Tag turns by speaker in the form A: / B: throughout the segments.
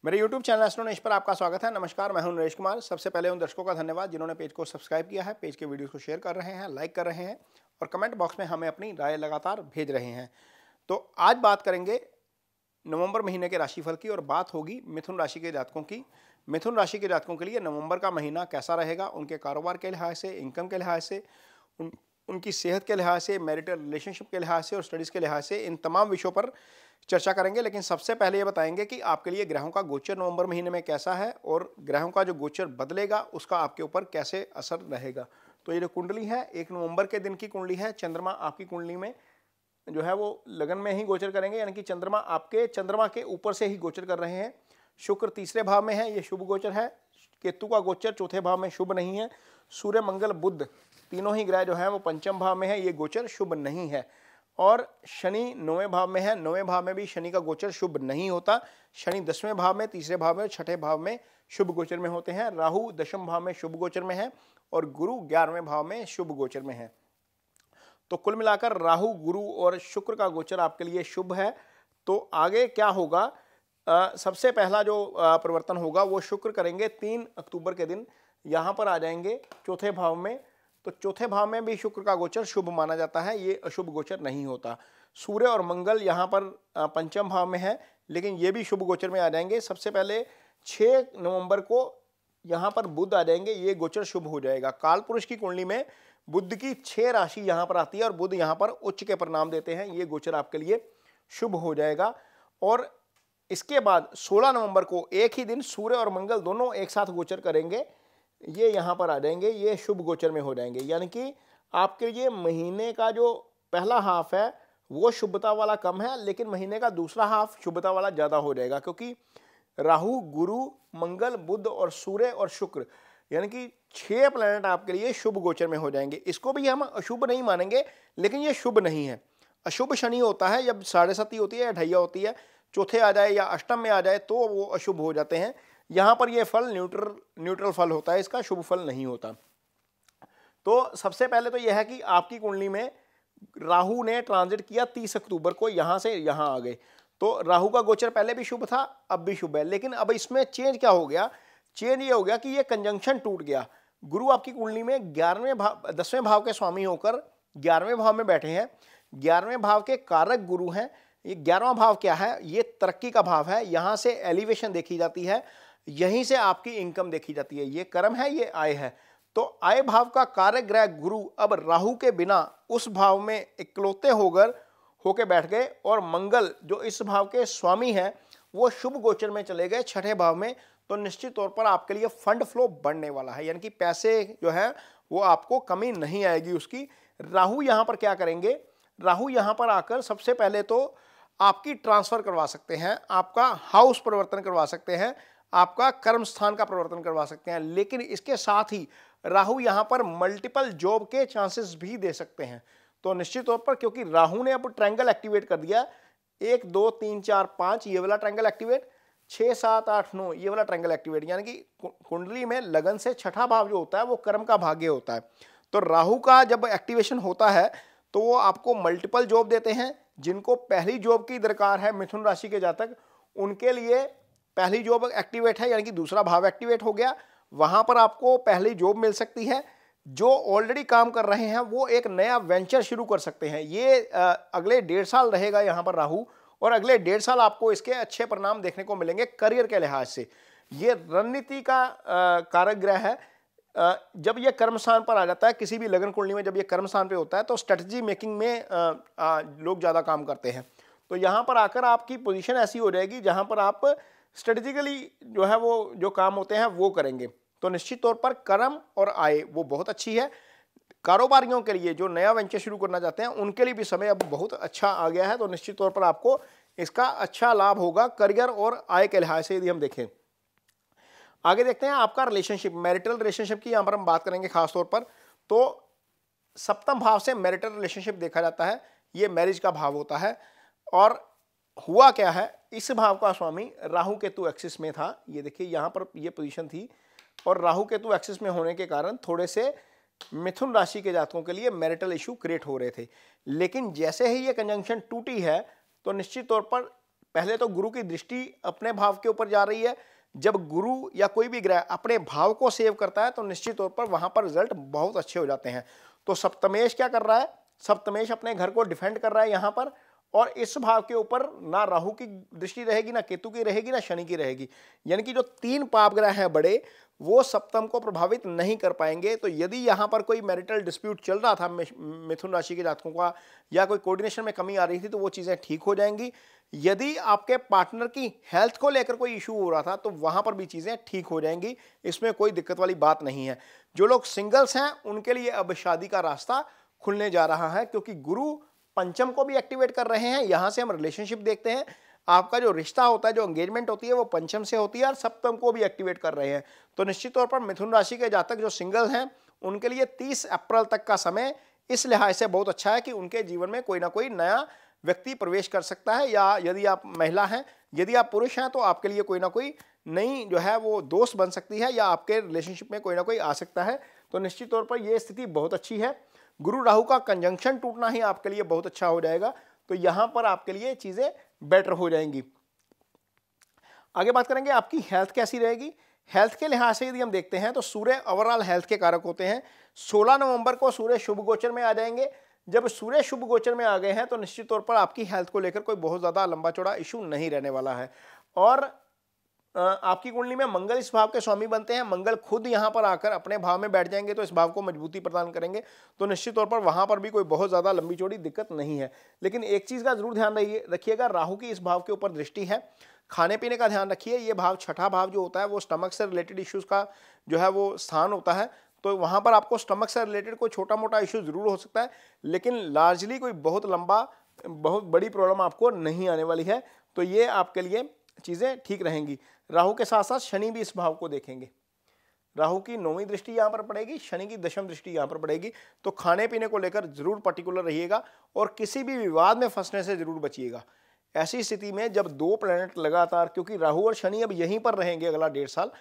A: मेरे YouTube channel astro Naresh पर आपका स्वागत है। नमस्कार, मैं हूं नरेश कुमार। सबसे पहले उन दर्शकों का धन्यवाद जिन्होंने पेज को सब्सक्राइब किया है, पेज के वीडियोस को शेयर कर रहे हैं, लाइक कर रहे हैं और कमेंट बॉक्स में हमें अपनी राय लगातार भेज रहे हैं। तो आज बात करेंगे नवंबर महीने के राशिफल की और बात होगी मिथुन राशि के जातकों की। मिथुन राशि के जातकों के लिए नवंबर का महीना कैसा रहेगा, उनके कारोबार के लिहाज से, इनकम के लिहाज से, उनकी सेहत के लिहाज से, मैरिटल रिलेशनशिप के लिहाज से और स्टडीज़ के लिहाज से, इन तमाम विषयों पर चर्चा करेंगे। लेकिन सबसे पहले ये बताएंगे कि आपके लिए ग्रहों का गोचर नवंबर महीने में कैसा है और ग्रहों का जो गोचर बदलेगा उसका आपके ऊपर कैसे असर रहेगा। तो ये जो कुंडली है 1 नवंबर के दिन की कुंडली है। चंद्रमा आपकी कुंडली में जो है वो लगन में ही गोचर करेंगे, यानी कि चंद्रमा आपके चंद्रमा के ऊपर से ही गोचर कर रहे हैं। शुक्र तीसरे भाव में है, ये शुभ गोचर है। केतु का गोचर चौथे भाव में शुभ नहीं है। सूर्य मंगल बुध तीनों ही ग्रह जो है वो पंचम भाव में है, ये गोचर शुभ नहीं है। और शनि 9वें भाव में है, 9वें भाव में भी शनि का गोचर शुभ नहीं होता। शनि 10वें भाव में, तीसरे भाव में, छठे भाव में शुभ गोचर में होते हैं। राहु 10वें भाव में शुभ गोचर में है और गुरु 11वें भाव में शुभ गोचर में है। तो कुल मिलाकर राहु, गुरु और शुक्र का गोचर आपके लिए शुभ है। तो आगे क्या होगा, सबसे पहला जो परिवर्तन होगा वो शुक्र करेंगे 3 अक्टूबर के दिन, यहाँ पर आ जाएंगे चौथे भाव में। तो चौथे भाव में भी शुक्र का गोचर शुभ माना जाता है, ये अशुभ गोचर नहीं होता। सूर्य और मंगल यहाँ पर पंचम भाव में है, लेकिन ये भी शुभ गोचर में आ जाएंगे। सबसे पहले 6 नवंबर को यहाँ पर बुध आ जाएंगे, ये गोचर शुभ हो जाएगा। काल पुरुष की कुंडली में बुध की 6 राशि यहाँ पर आती है और बुध यहाँ पर उच्च के परिणाम देते हैं, ये गोचर आपके लिए शुभ हो जाएगा। और इसके बाद 16 नवंबर को एक ही दिन सूर्य और मंगल दोनों एक साथ गोचर करेंगे, ये यहाँ पर आ जाएंगे, ये शुभ गोचर में हो जाएंगे। यानी कि आपके लिए महीने का जो पहला हाफ है वो शुभता वाला कम है, लेकिन महीने का दूसरा हाफ शुभता वाला ज़्यादा हो जाएगा, क्योंकि राहु, गुरु, मंगल, बुध और सूर्य और शुक्र यानी कि 6 प्लैनेट आपके लिए शुभ गोचर में हो जाएंगे। इसको भी हम अशुभ नहीं मानेंगे, लेकिन ये शुभ नहीं है। अशुभ शनि होता है जब 7.5 होती है या ढैया होती है, चौथे आ जाए या अष्टम में आ जाए तो वो अशुभ हो जाते हैं। यहाँ पर ये फल न्यूट्रल फल होता है, इसका शुभ फल नहीं होता। तो सबसे पहले तो यह है कि आपकी कुंडली में राहु ने ट्रांजिट किया 30 अक्टूबर को, यहाँ से यहाँ आ गए। तो राहु का गोचर पहले भी शुभ था, अब भी शुभ है, लेकिन अब इसमें चेंज क्या हो गया, चेंज ये हो गया कि ये कंजंक्शन टूट गया। गुरु आपकी कुंडली में 10वें भाव के स्वामी होकर 11वें भाव में बैठे हैं। 11वें भाव के कारक गुरु हैं। ये 11वां भाव क्या है, ये तरक्की का भाव है, यहाँ से एलिवेशन देखी जाती है, यहीं से आपकी इनकम देखी जाती है। ये कर्म है, ये आय है। तो आय भाव का कारक ग्रह गुरु अब राहु के बिना उस भाव में इकलौते होके बैठ गए और मंगल जो इस भाव के स्वामी हैं वो शुभ गोचर में चले गए छठे भाव में। तो निश्चित तौर पर आपके लिए फंड फ्लो बढ़ने वाला है, यानी कि पैसे जो है वो आपको कमी नहीं आएगी उसकी। राहु यहाँ पर क्या करेंगे, राहु यहाँ पर आकर सबसे पहले तो आपकी ट्रांसफर करवा सकते हैं, आपका हाउस परिवर्तन करवा सकते हैं, आपका कर्म स्थान का परिवर्तन करवा सकते हैं, लेकिन इसके साथ ही राहु यहाँ पर मल्टीपल जॉब के चांसेस भी दे सकते हैं। तो निश्चित तौर पर क्योंकि राहु ने अब ट्रायंगल एक्टिवेट कर दिया, 1 2 3 4 5 ये वाला ट्रायंगल एक्टिवेट, 6 7 8 9 ये वाला ट्रायंगल एक्टिवेट, यानी कि कुंडली में लगन से छठा भाव जो होता है वो कर्म का भाग्य होता है। तो राहु का जब एक्टिवेशन होता है तो वो आपको मल्टीपल जॉब देते हैं। जिनको पहली जॉब की दरकार है मिथुन राशि के जातक, उनके लिए पहली जॉब एक्टिवेट है, यानी कि दूसरा भाव एक्टिवेट हो गया, वहां पर आपको पहली जॉब मिल सकती है। जो ऑलरेडी काम कर रहे हैं वो एक नया वेंचर शुरू कर सकते हैं। ये अगले 1.5 साल रहेगा यहाँ पर राहु, और अगले 1.5 साल आपको इसके अच्छे परिणाम देखने को मिलेंगे करियर के लिहाज से। ये रणनीति का कारक ग्रह है। जब ये कर्म स्थान पर आ जाता है, किसी भी लगन कुंडली में जब ये कर्म स्थान पे होता है तो स्ट्रेटजी मेकिंग में लोग ज़्यादा काम करते हैं। तो यहाँ पर आकर आपकी पोजीशन ऐसी हो जाएगी जहाँ पर आप स्ट्रेटेजिकली जो है वो जो काम होते हैं वो करेंगे। तो निश्चित तौर पर कर्म और आय वो बहुत अच्छी है। कारोबारियों के लिए जो नया वेंचर शुरू करना चाहते हैं उनके लिए भी समय अब बहुत अच्छा आ गया है। तो निश्चित तौर पर आपको इसका अच्छा लाभ होगा करियर और आय के लिहाज से। यदि हम देखें आगे देखते हैं आपका रिलेशनशिप, मैरिटल रिलेशनशिप की यहाँ पर हम बात करेंगे खासतौर पर। तो सप्तम भाव से मैरिटल रिलेशनशिप देखा जाता है, ये मैरिज का भाव होता है। और हुआ क्या है, इस भाव का स्वामी राहु केतु एक्सिस में था, ये देखिए यहाँ पर ये पोजीशन थी, और राहु केतु एक्सिस में होने के कारण थोड़े से मिथुन राशि के जातकों के लिए मैरिटल इशू क्रिएट हो रहे थे। लेकिन जैसे ही ये कंजंक्शन टूटी है तो निश्चित तौर पर पहले तो गुरु की दृष्टि अपने भाव के ऊपर जा रही है। जब गुरु या कोई भी ग्रह अपने भाव को सेव करता है तो निश्चित तौर पर वहां पर रिजल्ट बहुत अच्छे हो जाते हैं। तो सप्तमेश क्या कर रहा है, सप्तमेश अपने घर को डिफेंड कर रहा है यहां पर, और इस भाव के ऊपर ना राहु की दृष्टि रहेगी, ना केतु की रहेगी, ना शनि की रहेगी। यानी कि जो 3 पाप ग्रह हैं बड़े, वो सप्तम को प्रभावित नहीं कर पाएंगे। तो यदि यहां पर कोई मैरिटल डिस्प्यूट चल रहा था मिथुन राशि के जातकों का, या कोई कोऑर्डिनेशन में कमी आ रही थी, तो वो चीजें ठीक हो जाएंगी। यदि आपके पार्टनर की हेल्थ को लेकर कोई इशू हो रहा था तो वहां पर भी चीजें ठीक हो जाएंगी, इसमें कोई दिक्कत वाली बात नहीं है। जो लोग सिंगल्स हैं उनके लिए अब शादी का रास्ता खुलने जा रहा है, क्योंकि गुरु पंचम को भी एक्टिवेट कर रहे हैं। यहां से हम रिलेशनशिप देखते हैं, आपका जो रिश्ता होता है, जो एंगेजमेंट होती है, वो पंचम से होती है, और सप्तम को भी एक्टिवेट कर रहे हैं। तो निश्चित तौर पर मिथुन राशि के जातक जो सिंगल हैं उनके लिए 30 अप्रैल तक का समय इस लिहाज से बहुत अच्छा है कि उनके जीवन में कोई ना कोई नया व्यक्ति प्रवेश कर सकता है, या यदि आप महिला हैं, यदि आप पुरुष हैं, तो आपके लिए कोई ना कोई नई जो है वो दोस्त बन सकती है, या आपके रिलेशनशिप में कोई ना कोई आ सकता है। तो निश्चित तौर पर यह स्थिति बहुत अच्छी है। गुरु राहु का कंजंक्शन टूटना ही आपके लिए बहुत अच्छा हो जाएगा, तो यहां पर आपके लिए चीजें बेटर हो जाएंगी। आगे बात करेंगे आपकी हेल्थ कैसी रहेगी। हेल्थ के लिहाज से यदि हम देखते हैं तो सूर्य ओवरऑल हेल्थ के कारक होते हैं। 16 नवंबर को सूर्य शुभ गोचर में आ जाएंगे। जब सूर्य शुभ गोचर में आ गए हैं तो निश्चित तौर पर आपकी हेल्थ को लेकर कोई बहुत ज्यादा लंबा चौड़ा इशू नहीं रहने वाला है। और आपकी कुंडली में मंगल इस भाव के स्वामी बनते हैं। मंगल खुद यहां पर आकर अपने भाव में बैठ जाएंगे तो इस भाव को मजबूती प्रदान करेंगे। तो निश्चित तौर पर वहां पर भी कोई बहुत ज्यादा लंबी चौड़ी दिक्कत नहीं है। लेकिन एक चीज का जरूर ध्यान रखिएगा, राहु की इस भाव के ऊपर दृष्टि है। खाने पीने का ध्यान रखिए। ये भाव, छठा भाव जो होता है, वो स्टमक से रिलेटेड इश्यूज का जो है वो स्थान होता है। तो वहां पर आपको स्टमक से रिलेटेड कोई छोटा मोटा इश्यू जरूर हो सकता है, लेकिन लार्जली कोई बहुत लंबा, बहुत बड़ी प्रॉब्लम आपको नहीं आने वाली है। तो ये आपके लिए चीजें ठीक रहेंगी। राहु के साथ साथ शनि भी इस भाव को देखेंगे। राहु की 9वीं दृष्टि यहां पर पड़ेगी, शनि की 10वीं दृष्टि यहां पर पड़ेगी। तो खाने पीने को लेकर जरूर पर्टिकुलर रहिएगा और किसी भी विवाद में फंसने से जरूर बचिएगा। ऐसी स्थिति में जब 2 प्लैनेट लगातार, क्योंकि राहु और शनि अब यहीं पर रहेंगे अगला 1.5 साल,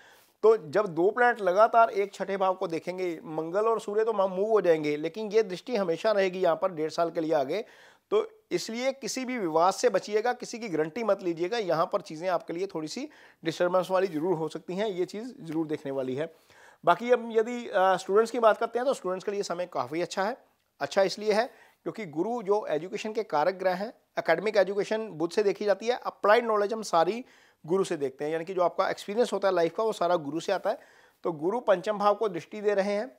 A: तो जब 2 प्लैनेट लगातार एक छठे भाव को देखेंगे, मंगल और सूर्य तो मूव हो जाएंगे, लेकिन ये दृष्टि हमेशा रहेगी यहाँ पर 1.5 साल के लिए आगे। तो इसलिए किसी भी विवाद से बचिएगा, किसी की गारंटी मत लीजिएगा। यहाँ पर चीजें आपके लिए थोड़ी सी डिस्टर्बेंस वाली जरूर हो सकती हैं, ये चीज जरूर देखने वाली है। बाकी अब यदि स्टूडेंट्स की बात करते हैं तो स्टूडेंट्स के लिए समय काफी अच्छा है। अच्छा इसलिए है क्योंकि गुरु जो एजुकेशन के कारक ग्रह हैं, एकेडमिक एजुकेशन बुध से देखी जाती है, अप्लाइड नॉलेज हम सारी गुरु से देखते हैं। यानी कि जो आपका एक्सपीरियंस होता है लाइफ का, वो सारा गुरु से आता है। तो गुरु पंचम भाव को दृष्टि दे रहे हैं।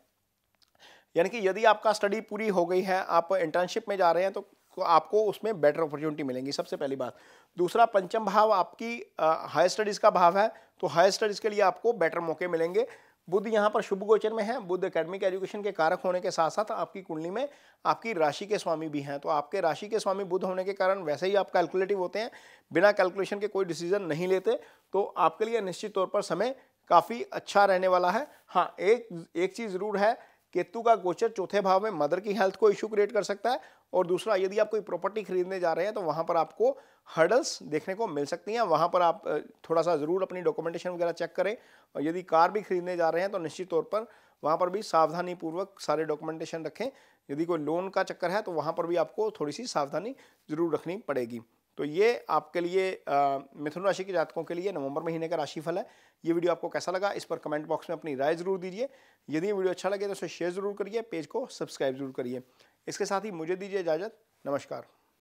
A: यानी कि यदि आपका स्टडी पूरी हो गई है, आप इंटर्नशिप में जा रहे हैं, तो आपको उसमें बेटर अपॉर्चुनिटी मिलेंगी, सबसे पहली बात। दूसरा, पंचम भाव आपकी हायर स्टडीज का भाव है, तो हायर स्टडीज के लिए आपको बेटर मौके मिलेंगे। बुध यहाँ पर शुभ गोचर में है। बुध एकेडमिक एजुकेशन के कारक होने के साथ साथ आपकी कुंडली में आपकी राशि के स्वामी भी हैं। तो आपके राशि के स्वामी बुध होने के कारण वैसे ही आप कैलकुलेटिव होते हैं, बिना कैलकुलेशन के कोई डिसीजन नहीं लेते। तो आपके लिए निश्चित तौर पर समय काफी अच्छा रहने वाला है। हाँ, एक चीज जरूर है, केतु का गोचर चौथे भाव में मदर की हेल्थ को इशू क्रिएट कर सकता है। और दूसरा, यदि आप कोई प्रॉपर्टी खरीदने जा रहे हैं तो वहां पर आपको हर्डल्स देखने को मिल सकती हैं। वहां पर आप थोड़ा सा जरूर अपनी डॉक्यूमेंटेशन वगैरह चेक करें। और यदि कार भी खरीदने जा रहे हैं तो निश्चित तौर पर वहां पर भी सावधानी पूर्वक सारे डॉक्यूमेंटेशन रखें। यदि कोई लोन का चक्कर है तो वहां पर भी आपको थोड़ी सी सावधानी जरूर रखनी पड़ेगी। तो ये आपके लिए मिथुन राशि के जातकों के लिए नवंबर महीने का राशिफल है। ये वीडियो आपको कैसा लगा, इस पर कमेंट बॉक्स में अपनी राय जरूर दीजिए। यदि ये वीडियो अच्छा लगे तो इसे शेयर जरूर करिए, पेज को सब्सक्राइब जरूर करिए। इसके साथ ही मुझे दीजिए इजाजत। नमस्कार।